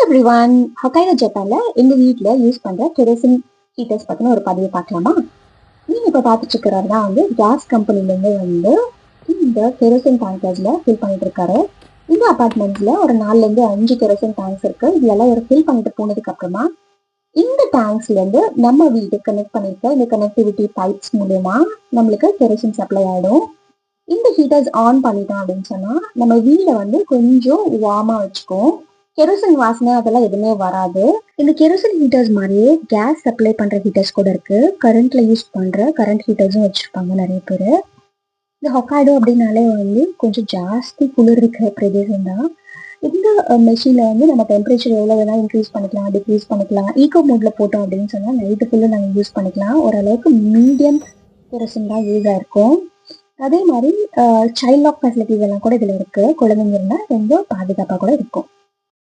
Everyone, Hokkaido ஜப்பான்ல எங்க வீட்ல யூஸ் பண்ற கெரோசின் ஹீட்டர்ஸ் பத்தின ஒரு பதிவை பார்க்கலாமா? நீங்க இப்ப பார்த்துட்டு இருக்கிறதா கேஸ் கம்பெனில இருந்து இந்த கெரோசின் டேங்கர்ஸ்ல ஃபில் பண்ணிட்டு இருக்காரு. இந்த அபார்ட்மெண்ட்ஸ்ல ஒரு 4 to 5 கெரோசின் டேங்க்ஸ் இருக்கு. இதெல்லாம் ஒரு ஃபில் பண்ணிட்டு போனதுக்கு அப்புறமா இந்த டேங்க்ஸ்ல இருந்து நம்ம வீடு கனெக்ட் பண்ணிருக்க இந்த கனெக்டிவிட்டி பைப்ஸ் மூலமா நம்மளுக்கு கெரோசின் சப்ளை ஆயிடும். இந்த ஹீட்டர்ஸ் ஆன் பண்ணிட்டோம் அப்படின்னு சொன்னா நம்ம வீடை கொஞ்சம் வார்மா வச்சுக்கும். கெரோசின் வாசனை அதெல்லாம் எதுவுமே வராது. இந்த கெரோசின் ஹீட்டர்ஸ் மாதிரியே கேஸ் சப்ளை பண்ற ஹீட்டர்ஸ் கூட இருக்கு. கரண்ட்ல யூஸ் பண்ற கரண்ட் ஹீட்டர்ஸும் வச்சிருப்பாங்க நிறைய பேர். இந்த ஹொக்காய்டோ அப்படின்னாலே கொஞ்சம் ஜாஸ்தி குளிர் இருக்கிற பிரதேசம் தான். இந்த மெஷின்ல நம்ம டெம்பரேச்சர் எவ்வளவு வேணா இன்க்ரீஸ் பண்ணிக்கலாம், டிக்ரீஸ் பண்ணிக்கலாம். ஈகோ மோட்ல போட்டோம் அப்படின்னு சொன்னா நைட்டு ஃபுல்லு நாங்கள் யூஸ் பண்ணிக்கலாம். ஓரளவுக்கு மீடியம் கெரோசின் தான் யூஸ் ஆயிருக்கும். அதே மாதிரி சைல்ட் லாக் ஃபெசிலிட்டிஸ் எல்லாம் கூட இதுல இருக்கு. குழந்தைங்க இருந்தா ரொம்ப பாதுகாப்பா கூட இருக்கும்.